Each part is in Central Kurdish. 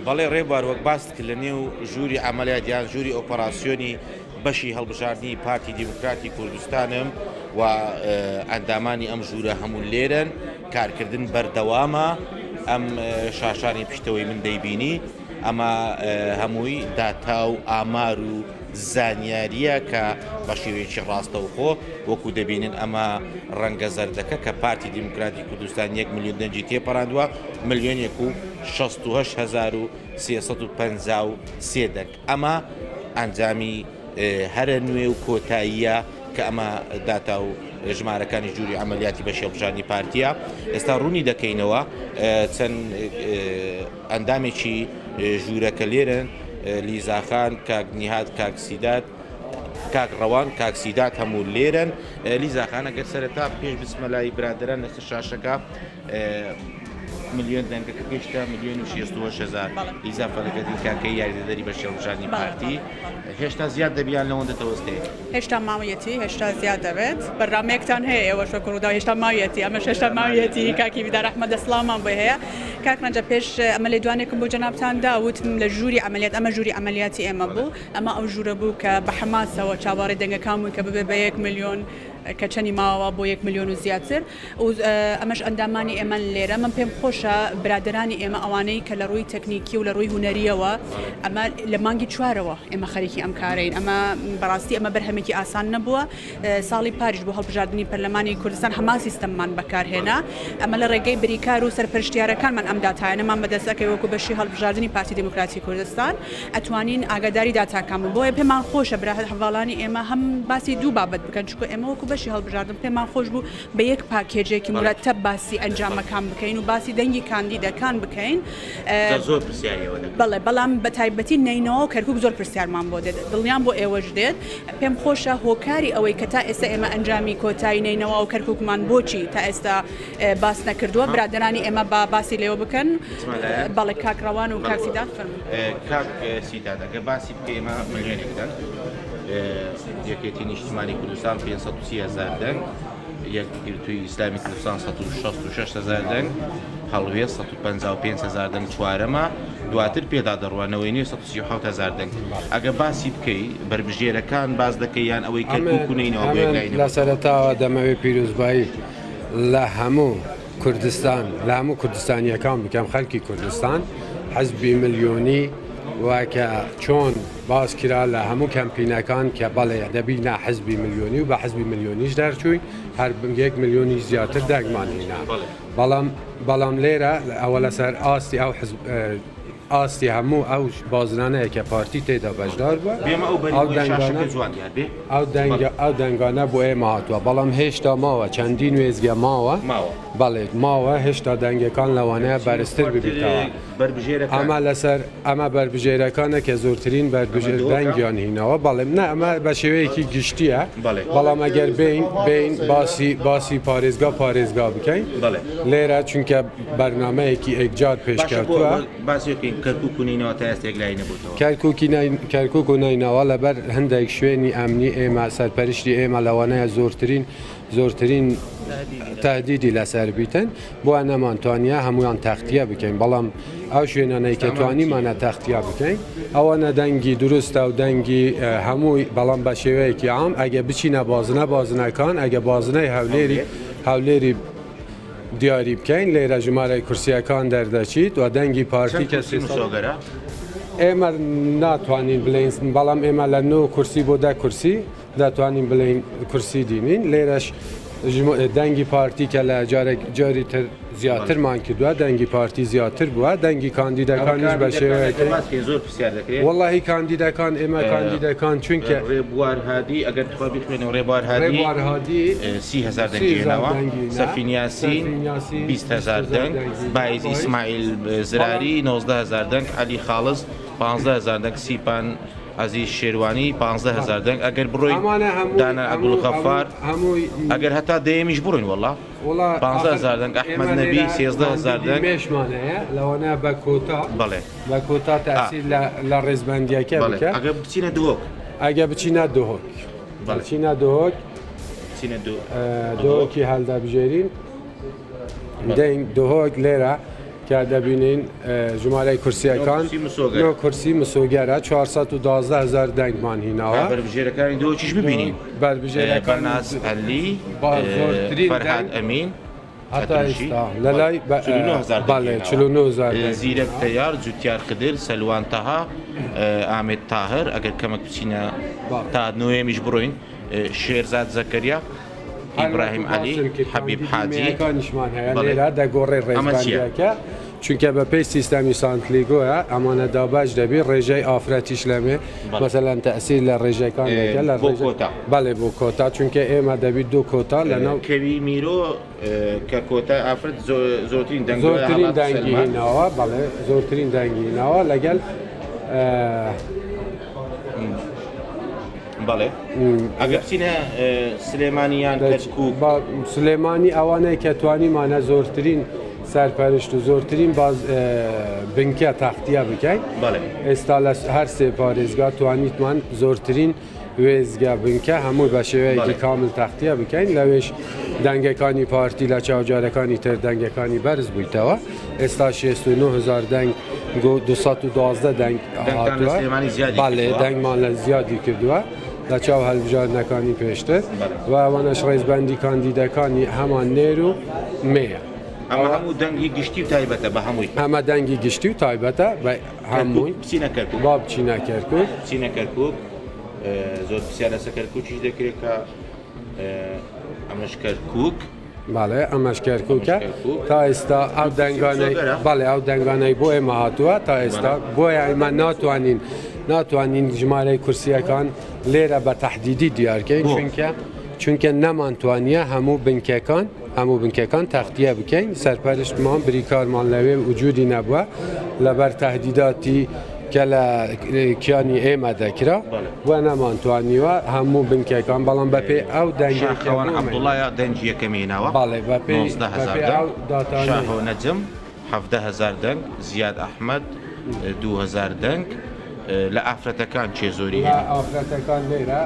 بەڵێ ڕێبوار وەک باست کرد لە نێو ژووری ئەمەلیات یان ژووری ئۆپەراسیۆنی بەشی هەڵبژاردننی پارتی دیموکراتی کوردستانم و ئەندامانی ئەم ژوورە هەموو لێرن کارکردن بەردەوامە ئەم شاشانی پشتەوەی من دەیبینی ئەمە هەمووی داتا و ئامار و زانیاریە کە بە شێوەیەکی ڕاستەوخۆ وەکو دەبینن ئەمە ڕەنگە زەردەکە کە پارتی دیموکراتی کوردستان 1 ملیۆن دەنجی تێپەڕاندووە 1,663,353 دەنگ ئەمە ئەنجامی هەرە نوێ و کۆتاییە کە ئەمە داتا و ژمارەکانی ژووری ئەمەلیاتی بە شێڵبژاردننی پارتیە ئێستا ڕوونی دەکەینەوە چەند ئەندامێکی ژوورەکە لێرن لیزاخان کاک نیهاد کاک سیدات کاک ڕەوان کاک سیدات هەموو لێرن لیزاخان ئەگەر سەرەتا پێش بسمەلای برادران لەسەر شاشەکە ملیۆن دەنگەکە گەیشتە 1,600,000 ئیزافەلەکەتی کاکەی یاریدەدەری بە شێڵبژاردننی پارتی هێشتا زیاد دەبیان لەوەندە تەوەستەیە هێشتا ماوەیەتی هێشتا زیاد دەبێت بەرنامەیەکتان هەیە ئێوەش وە کوڕدا هێشتا ماوەیەتی ئەمەش هێشتا ماوەیەتی کاکی بیدار ئەحمەد دەسڵامان بۆ هەیە کاک ڕەنجە پێش ئەمە لێدوانێکم بۆ جەنابتاندا وتم لە ژووری ئەمەلیات ئەمە ژووری ئەمەلیاتی ئێمە بوو ئەمە ئەو ژوورە بوو کە بە حماسەوە چاوەڕێ دەنگەکان بوون کە ببێ بە 1 ملیۆن کە چەنی ماوە بۆ 1 ملیۆن و زیاتر ئەمەش ئەندامانی ئێمە لێرە من پێم خۆشە برادرانی ئێمە ئەوانەی کە لە ڕووی تەکنیکی و لە ڕووی هوەریەوە ئەمە لە مانگی چوارەوە ئێمە خەریکی ئەم کارین ئەمە بەڕاستی ئەمە بەرهەمێکی ئاسان نەبووە ساڵی پاریش بۆ هەڵبژاردننی پەرلەمانی کوردستان هەمان سیستەممان بەکارهێنا ئەمە لە ڕێگەی بریکار و سەرپەرشتیارەکانمان ئەم داتایانەمان بەدەستەکەی وەکو بەشی هەڵبژاردننی پارتی دیموکراتی کوردستان ئەتوانین ئاگاداری داتاکان بۆیە پێمان خۆشە هەواڵانی ئێمە هەم باسی دوو بابەت بکەن چکە ئێمە وەکو بەشی هەڵبژاردن پێمان خۆش بوو بە یەک پاکێجێکی مرتب باسی ئەنجامەکان بکەین و باسی دەنگی کاندیدەکان بکەین زۆر پرسیاریەوە بەڵێ بەڵام بە تایبەتی نینەوە کەرکک زۆر پرسیارمان بۆ دێت دڵنیان بۆ ئێوەش دێت پێم خۆشە هۆکاری ئەوەی کە تا ئێستا ئێمە ئەنجامی کۆتایی نینەوە و کەرککمان بۆچی تا ئێستا باس نەکردووە برادرانی ئێمە با باسی لێوە بکەن بەڵێ کاکڕەوان و کاک سیدات کاک سیدات ئەگە باسی بکە ئێمە ملیۆنێکدان یەکێتی نیشتیمانی کوردستان 530,000 دەنگ یەکگرتووی ئیسلامی کوردستان 166,000 دەنگ هەڵوێ 155,000 دەنگ چوارەمە دواتر پێدا دەڕوانەوەی نیە 137,000 دەنگ ئەگە باسی بکەی بربژێرەکان باز دەکەی یان ئەوەی کەرکک و نینەوە لە سەرەتاوە دەمەوێت پیرۆزبایی لە هەموو کوردستان لە هەموو کوردستانیەکان بکەم خەڵکی کوردستان حەزبی ملیۆنی وکە چۆن باز کرا لە هەموو کەمپینەکان کە بەڵێ دەبینە حەزبی ملیۆنی و بە حەزبی ملیۆنیش دەرچووی هەر 1 ملیۆنی زیاتر دەگمان هێنا بەڵام لێرە ئەوە لەسەر ئاستی ئەو ئاستی هەموو ئەو بازرانەیە کە پارتی تێدا بەشدار بووە ئەو دەنگانە بۆ ئێمە هاتووە بەڵام هێشتا ماوە چەندین وێزگە ماوە بەڵێ ماوە هێشتا دەنگەکان لەوانەیە بەرزتر ببیتەوە ئەمە لەسەر ئەمە بربژێرەکانە کە زۆرترین بربژێر دەنگیان هینەوە بەڵێم نە ئەمە بە شێوەیەکی گشتیە بەڵام ئەگەر بین باسی پارێزگا بکەین لێرە چونکە بەرنامەیەکی ئەکجار پێشکەوتووە کەرکک و نینەوە تا ئێستێک لای نەبووتەوە کەرکک و نینەوە لەبەر هەندێک شوێنی ئەمنی ئێمە سەرپەرشتی ئێمە لەوانەیە زۆرترین تهدیدی لەسەر بیتن بۆ نەمانتوانە هەمویان تەختیە بکەین بەڵام ئەو شوێنانەی کە توانیمانە تەختیا بکەین ئەوەنە دەنگی دروستە و دەنگی هەمووی بەڵام بە شێوەیەکی عام ئەگە بچینە بازنەکان ئەگە بازنەی هەولێری دیاری بکەین لێرە ژمارەی کورسیەکان دەردەچیت و دەنگی پارتی کەسی ئێمە ناتوانین بڵین بەڵام ئێمە لە 9 کورسی بۆ 10 کورسی دەتوانین بڵین کورسی دینین لێرەش دەنگی پارتی کە لە جاری تر زیاترمان کردووە دەنگی پارتی زیاتر بووە دەنگی کاندیدەکانیش بە شێوەیەکی زۆر پرسیار دەکرێت وەڵاهی کاندیدەکان ئێمە کاندیدەکان چونکە ڕێبوار هادی ئەگەر تخوا بخوێنەوە ڕێبوار هادی 30,000 دەنگێنەوە سەفین یاسین 20,000 دەنگ باعز ئیسماعیل زراری 19,000 دەنگ علی خاڵز 15,000 دەنگ سیپان عزیز شێروانی 15,000 دەنگ ئەگەر بڕۆی دانا عەبدولغەفار ئەگەر هەتا دەیەمیش بڕۆین وەڵا 15,000 دەنگ ئەحمەد نەبی 13,000 دەنگ مێشمانەیە لەوانە بە کۆتا بەڵێ بە کۆتا تەسیر لە ڕێزبەندیەکە بکە ئەگەر بچینە دووەک ئەگە بچینە دووهۆک بچینە دووهۆک دۆکی هەڵدەبژێرین دەنگ دووهۆک لێرە که دبینین جمله کرسی کان نو کرسی مسوگره 412,000 دنگ مان هیناوا بربجیر کاری دو چیش ببینیم بربجیر کان برناس علی فرهاد امین حتی استا لالای بله 49,000 زیرک تیار جوتیار خدر سلوان تها احمد طاهر اگر کمک بسینا تا نویمیش بروین شیرزاد زکریا ابراهیم علی حبیب حاجی کانشمان هیا لیلا دا گوره ریزبندیا که چونکه به پی سیستمی سانتلیگوه امانه دابج دبی رژه آفرتیش لمه مثلا تأثیر لرژه کان لگه بو کوتا بله بو کوتا چونکه ایما دبی دو کوتا لنو کوی میرو که کوتا آفرت زورترین دنگی هیناوا بله زورترین دنگی هیناوا لگل بله اگر بسینه سلیمانیان کرکوک سلیمانی اوانه که توانی مانه زورترین سرپرشت و زورترین باز بنکه تختیه بکن بله استالش هر سه پارێزگا توانیت من زورترین وێزگا بنکە هەموو بە شێوەیەکی کامل تەختیە بکەین لەوێش دەنگەکانی پارتی لە چاوجارەکانی تر دەنگەکانی بەرز بوویتەوە ئێستا 69,000 دەنگ 212 دەنگ هاتووە بەڵێ دەنگمان لە زیادی کردووە لە چاو هەڵبژاردنەکانی پێشتر و ئەوانەش ڕێزبەندی کاندیدەکانی هەمان نێر و مەیە ئەمە هەموو دەنگی گشتی و تایبەتە بە هەمووی ئەمە دەنگی گشتی و تایبەتە بە هەمووی بچینە کەرکوک با بچینە کەرکوک بچینە کەرکوک زۆر پرسیار لەسەر کەرکووکیش دەکرێت کە ئەمەش کەرکوک بەڵێ ئەمەش کەرکووکە تا ئێستا ئەو دەنگانەی بەڵێ ئەو دەنگانەی بۆ ئێمە هاتووە تا ئێستا بۆیە ئێمە ناتوانین ژمارەی کورسیەکان لێرە بە تەحدیدی دیارکەین چونکە نەمانتوانیە هەموو بنکەکان تەختیە بکەین سەرپەرشتمان بریکارمان لەوێ وجودی نەبووە لەبەر تەهدیداتی کە لە کیانی ئێمە دەکرا وە نەمانتوانیوە هەموو بنکەکان بەڵام بەپێ ئەو دەنگیەکەوان عەبدوڵایە دەنگی یەکەمینەوە بەڵێ بەپێ 19,000 دەنگ شاهۆ نەجم 17,000 دەنگ زیاد ئەحمەد 2,000 دەنگ لە ئافرەتەکان چێ زۆری ئافرەتەکان لێرە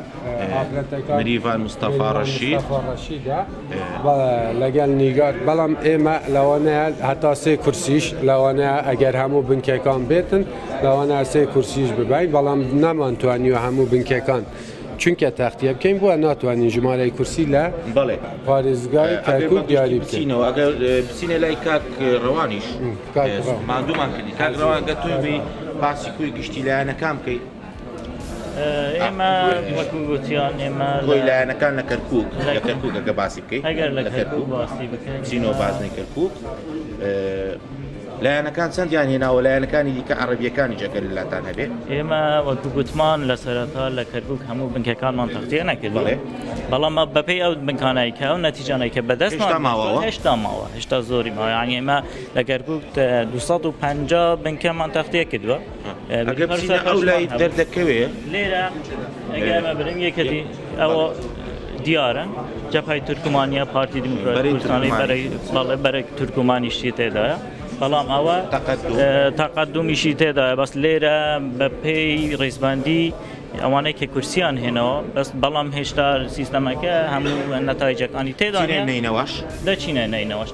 مریڤان مستەفا ڕەشید لەگەڵ نیگار بەڵام ئێمە لەوانەیە هەتا سێ کورسیش لەوانەیە ئەگەر هەموو بنکەکان بێتن لەوانەیە سێ کورسیش ببین بەڵام نەمانتوانیوە هەموو بنکەکان چونکە تەختیە بکەین بووە ناتوانین ژمارەی کورسی لە پارێزگای کەرکوک دیاری بچینەوە ئەگەر بچینە لای کاک ڕەوانیش مادوومان کردی کاک ڕەوان گە توی بی باسی کوی گشتی لایەنەکان بکەیت ئێمە وەکو گوتیان ئێمە خۆی لایەنەکان لە کەرکوک لە کەرکوک ئەگە باسی بکەیت ئەگەر لە کەرکوک باسی بکەین چینەوە بازنەی کەرکوک لایەنەکان چەندیان هێناوە لایەنەکانی دیکە عەرەبیەکانی جەگەر لاتان هەبێ ئێمە وەکو گوتمان لە سەرەتا لە کەرکوک هەموو بنکەکانمان تەختیە نەکردووە بەڵام بەپێی ئەو بنکانایی کە ئەو نەتیجانەی کە بەدەستمان هێشتا زۆری ماوە یعنی ئێمە لە کەرکوک 250 بنکەمان تەختیە کردووە ئەگەر بچینە ئەو لای دەردەکەوێ لێرە ئەگەر ئەمە برین یەکەتی ئەوە دیارن جەبهەی تورکمانیا پارتی دیموکراتی کوردستانی بەرەی تورکمانیشی تێدایە بەڵام ئەوە تەقەدومیشی تێدایە بەس لێرە بە پێی ڕێزبەندی ئەوانەی کە کورسیان هێنەوە بەس بەڵام هێشتا سیستەمەکە هەموو نەتایجەکانی تێدانێ دەچینە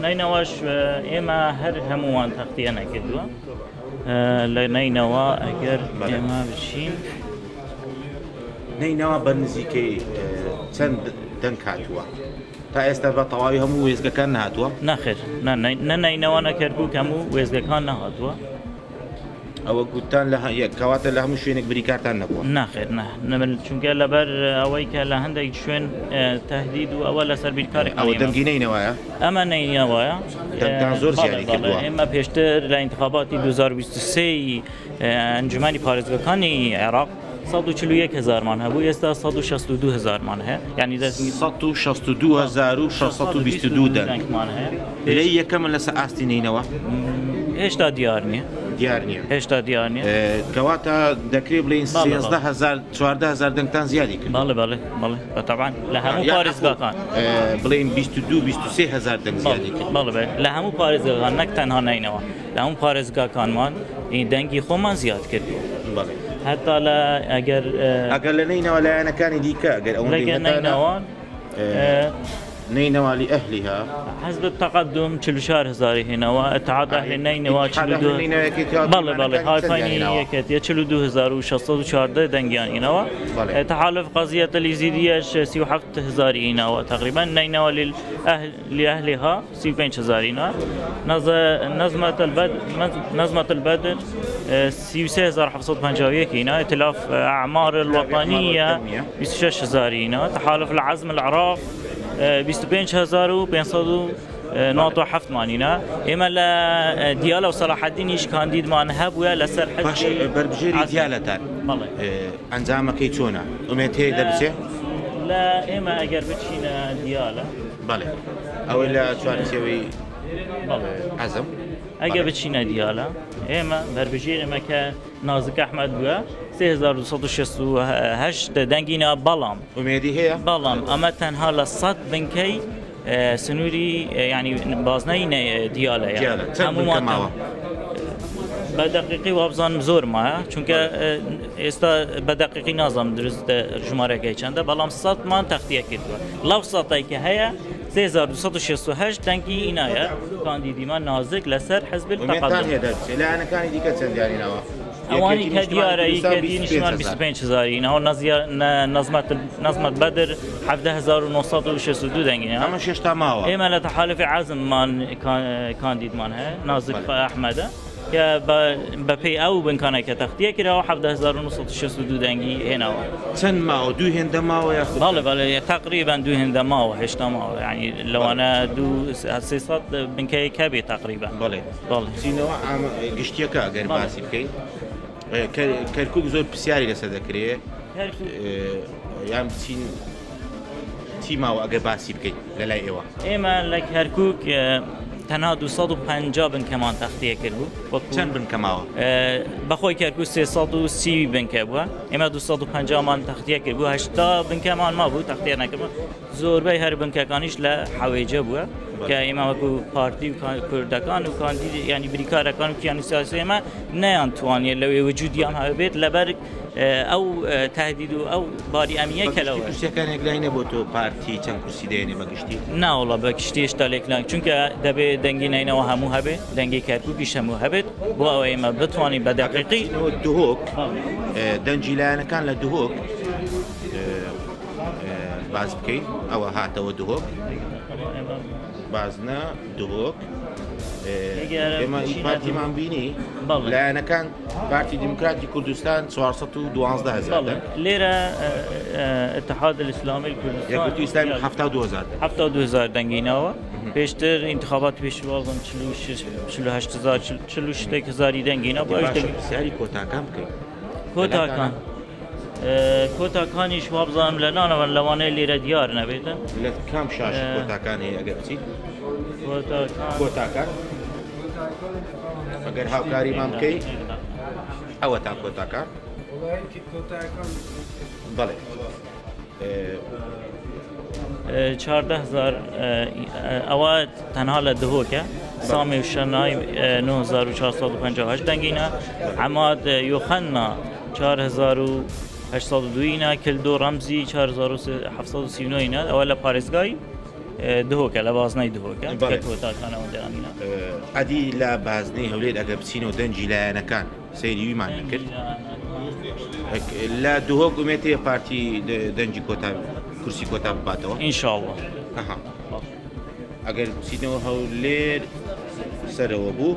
نینەوەش ئێمە هەر هەمووان تەختیە نەکردووە لە نینەوە ئەگەر ئێمە بچین نینەوە بەنزیکەی چەند دەنگ هاتووە تا ئێستا بە تەواوی هەموو وێزگەکان نهاتووە نەخێر نەنینەوە نەکەربوو هەموو وێزگەکان نەهاتووە ئەوە گوتان لە کەواتە لە هەموو شوێنێک بریکارتان نەبووە ناخێر چونکە لەبەر ئەوەی کە لە هەندێک شوێن تهدید و ئەوە لەسەر بیرکاری ئەوە دەنگی نینەوەیە ئەمە نینەوەیە دەنگان زۆر زیادی کردووە ئێمە پێشتر لە انتخاباتی 2023 ئەنجومەنی پارێزگاکانی عێراق 141,000 مان هەبوو ئێستا 162,000 مان هەیە یعنی 162,622 دەنگمان هەیە لەی یەکەمە لەسەر ئاستی نینەوە هێشتا دیار نییە هێشتا دیار نییە کەواتە دەکرێت بڵێن 14,000 دەنگتان زیادی کرد بەڵێ بەتەبان لە هەموو پارێزگاکان بڵێن 22,000 دەنگ زیادی کرد بەڵێ لە هەموو پارێزگاکان نەک تەنها نینەوە لە هەموو پارێزگاکانمان دەنگی خۆمان زیاد کردووە هەتا لە ئەگەر لە نینەوە لایەنەکانی دیکە ئەگەر ئەو نینەوەن نينوى لأهلها حزب التقدم 44000 هنا واتحاد اهل نينوى 42 بله هاي فايني يكتي 42614 دنگيان هنا تحالف قضية اليزيدية 37000 هنا تقريبا نينوى لأهلها 35000 هنا نظمة البدر 33751 هنا ائتلاف أعمار الوطنية 26000 هنا تحالف العزم العراق 25597 مانينا اما لا ديالا وصلاح الدين ايش كانديد مان هب ولا لسر حزب بربجيري ديالتان انزامه كيتونا امتي دبسه لا اما اگر بتشينا ديالا بله او لا شوان يسوي عزم اگر بتشينا ديالا اما بربجيري ما كان نازك احمد بوا 3268 دنگينا بالام اميدي هي بالام اما تنها لصد بنكي سنوري يعني بازنين ديالا يعني همو بدقيقي وابزان زور ما چونکه استا بدقيقي نظام درست جماره که چنده بالام صد مان تخطیه کردوا لو صدای که هيا 3268 تنکی اینایا کاندیدی من نازک لسر حزب التقدم لا انا كان ديك تسنداني نوا اواني كدياره يكدي نشمان 25000 اینها نظمت بدر 17962 دنگی اما شش تماوا اما لتحالف عزم من کاندید من ها نازک احمد که بپی او بنکانه که تختیه کرده و 17962 دنگی هنا سن ما دو هند ما يا اخي بله تقريبا دو هند ما و 8 ما يعني لو انا دو 300 بنكي كبي تقريبا بله سينو عم قشتيكا غير باسي بكي كركوك زور بسياري لسدكريه يعني سين تيما واجا باسي بكي لا ايوا اما لك هركوك تنها 250 بن كمان تختیه کردو چند بن کماوه بخوای کرکو 330 بن کبوا اما 250 من تختیه کردو 80 بن كمان ما بود تختیه نکردو زور به هر بن کانیش لا حویجه بوا که اما کو پارتی کردکان و کاندید یعنی بریکارکان که سیاسی ما نه انتوانی لو وجودی هم هبیت لبر او تهدید او باری امنیه کلاوه کسی کن اگلاینه بود تو پارتی چند کسی دینه بگشتی نه والله بگشتیش تالیکلان چونکه دبی دنگی نه و همو هبه دنگی کرکو بیش همو هبه با او اما بتوانی بدقیقی دهوک دنجی لانه کان لدهوک باز بکی او هات و دهوک بازنا دهوک اما این پارتی من بینی لانه کان پارتی دموکراتی کردستان 412000 لیره اتحاد الاسلامی کردستان یا کردی اسلامی 72000 دنگیناوه پیشتر انتخابات پیشوازم 48000 48000 دنگینا باش سری کوتاکم کی کوتاکان کوتاکانیش وابزام لنا لوانه لیره دیار نبیدن لت کم شاش کوتاکان هی اگر چی کوتاکان اگر هاوکاری مام کی او تا کوتاکان بله 14000 اواد تنها لدهوکه سامي وشناي 9458 دنگينا عماد يوخنا 4802 كلدو رمزي 4739 اولا باريسغاي دهوكا لبازناي دهوكا كتوتا كان ودرامينا ادي لا بازني هوليد اغبسينو دنجي لا انا كان سيدي ما نكر لا دهوك ومتي بارتي دنجي كوتا كرسي كوتا باتو ان شاء الله اها اگر سينو هوليد سرو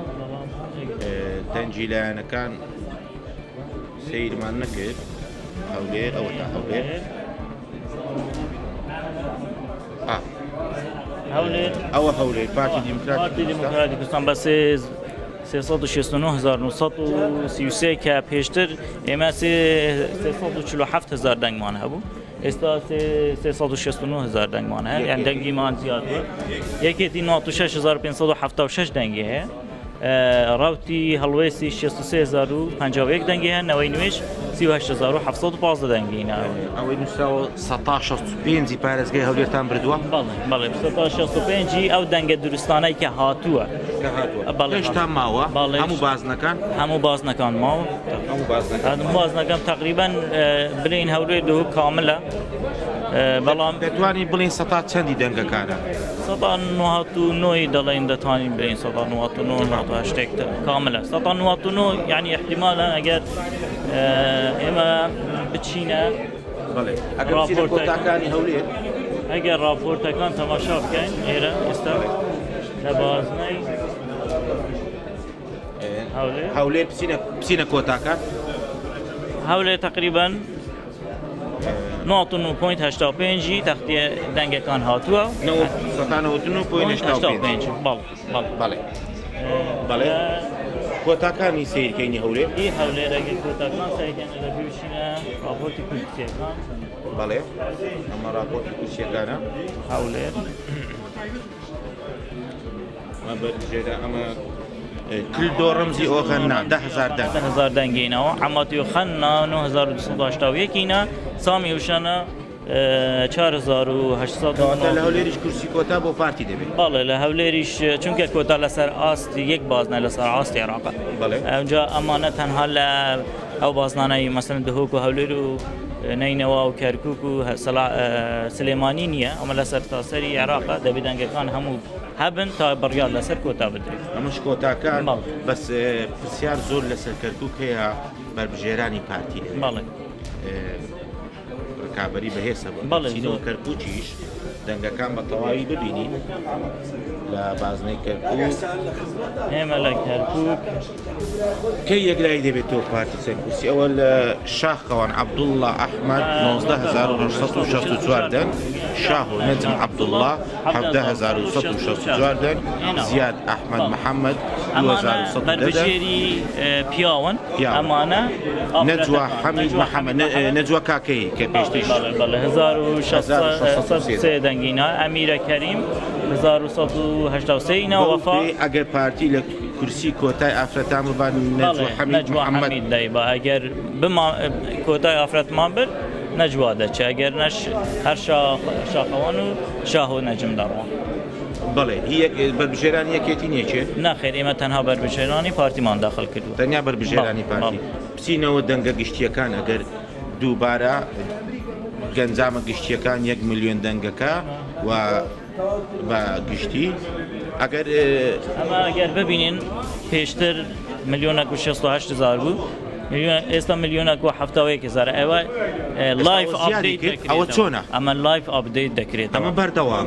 دنجي لا انا كان سيد ما نكر هوليد او تا هوليد هوليد بارتي ديمقراطي كردستان بس 369933 که پیشتر اما 347000 دنگ مان هبو استا 369000 دنگ مان ہے یعنی دنگی مان زیاد بود یکی دی 96576 دنگی ہے راوتی هلویسی 63051 دنگی ہے نوینویش 38715 دنگی اینا اوی نساو 1665 پارێزگای هەولێرتان بردووە بەڵێ 1665 ئەو دەنگە دروستانەی کە هاتووە هێشتا ماوە هەموو بازنەکان ماوە هەموو بازنەکان تقریبا بلین هەولێر دهوک کاملە بەڵام دەتوانانی بڵین سەتا چەندی دەنگەکانە 1999 دەڵێن دەتوانین بڵین 1999 شتێک کاملە 1999 یعنی احتیمالە ئەگەر ئێمە بچینە بەڵێ ئەگەر بچینە کۆتاکانی هەولێر ئەگەر راپۆرتەکان تەماشا بکەین ئێرە ئێستا لە بازنەی هەولێر بچینە کۆتاکان هەولێر تقریبان 99.85 تەختیە دەنگەکان هاتووە 99.85 بەڵێ کۆتاکانی سیرکەینی هەولێر هەولێرەگە کۆتاکان سەرکەن لە بچینە راپۆرتی کورسیەکان بەڵێ ئەمە راپۆرتی کورسیەکانە هەولێر ئەمە بەرژێرە ئەمە كل دور رمزي او خنا 10,000 دنگينا عماتي خنا 9281 كينا سامي وشنا 4800 لهوليريش كرسي كوتا بو بارتي دبي بالله لهوليريش چونكه كوتا لسر است یک بازنه لسر است عراق بالله اونجا امانه هلا او بازنانه مثلا دهوك وهوليرو نينوا وكركوك سليماني نيه اما لسر تاسري عراق دبيدنگ كان همو هبن تا بريال لسر كوتا بدري مش كوتا كان بس بسيار زول لسر كركوك هي بربجيراني بارتي بالله كابري بهيسا سينو كركوكيش دنگا كان بطواي ببيني لا بازني كركوك هما لا كركوك كي يقلعي دي بيتو بارتي سنكوسي اول شاخ خوان عبد الله احمد 19,964 دن شاهو نجم عبد الله 11,964 دن زياد احمد محمد 2,900 دن بربجيري بياون امانه نجوى حميد محمد نجوى كاكي كبيشتيش بله 1603 دنگینا امیر کریم 1183 اینا وفا اگر پارتی لکرسی کوتای افرتام با نجوى حمید محمد دایبا اگر بما کوتای افرتمان بر نجوى ده اگر نش هر شاخوانو شاهو نجم دروان بله هي بربجيراني كيتينيه چه نه خیر ایمه تنها بربجيراني پارتی مان داخل کردو تنها بربجيراني پارتی بسینەوە دەنگە گشتیەکان ئەگەر دووبارە گەنجامە گشتیەکان 1 ملیۆن دەنگەکە و بە گشتی ئەگەر ئەمە ئەگەر ببینین پێشتر 1,680,000 بوو ئێستا 1,071,000 ئەوە لایف ئاپدەیت ئەوە چۆنە ئەمە لایف ئاپدەیت دەکرێت ئەمە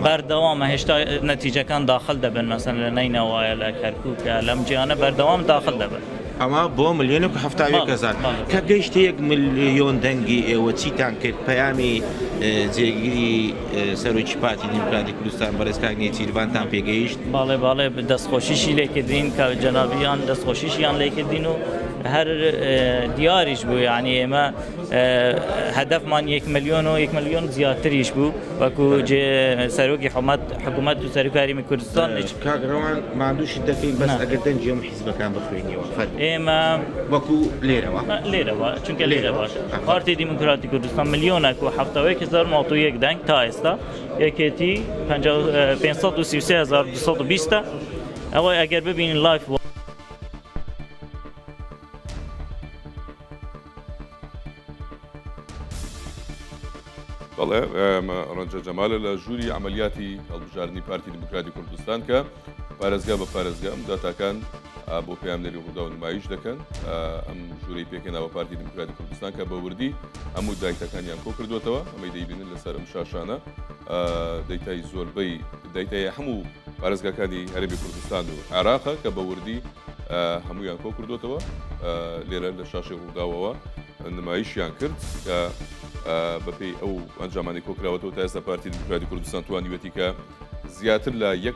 بەردەوامە هێشتا نەتیجەکان داخل دەبن مەسەن لە نینەوەیە لە کەرکووکە لەم جیانە بەردەوام داخل دەبن ئەمە بۆ 1,070,000 کە گەیشتە 1 ملیۆن دەنگی ئێوە چیتان کرد پەیامی جێگیری سەرۆکی پارتی دیموکراتی کوردستان بەڕێز کاک نێچیروانتان پێگەیشت باڵێ دەستخۆشیشی لێکردین کە جەنابیان دەستخۆشیشیان لێکردین و هەر دیاریش بوو یعنی ئێمە هەدەفمان 1 ملیۆن و 1 ملیۆن زیاتریش بوو وەکو سەرۆکی حکوومەت و سەرۆکاریمی کوردستان کاگڕەوان مادووشی دەکەین بەس ئەگەر دەنجی ئەم حیزبەکان بخوێنیەوە ئێمە وەکو لێرەوە چونکە لێرە باشە پارتی دیموکراتی کوردستان ملیۆنێک و 71,001 دەنگ تا ئێستا یەکێتی 533,220 ئەوە ئەگەر ببینین لایف بەڵێ ڕەنجە جەمالە لە ژووری عملیاتی هەڵبژاردننی پارتی دیموکراتی کوردستان کە پارێزگا بە پارێزگا داتاکان بۆ پەیامنەری ڕوودا و نمایش دەکەن ئەم ژوورەی پێکەناوە پارتی دیموکراتی کوردستان کە بە وردی هەموو دایتەکانیان کۆ کردوێتەوە ئەمەی دەیبینن لەسەر ئەم شاشانە دایتای زۆربەی دایتای هەموو پارێزگاکانی هەرێمی کوردستان و عێراقە کە بە وردی هەمویان کۆ کردوێتەوە لێرە لە شاشی ڕووداوەوە نمایشیان کرد کە بەپێی ئەو ئەنجامانی کۆکراوەتەوە تا ئێستا پارتی دیموکراتی کوردستان توانیوێتی کە زیاتر لە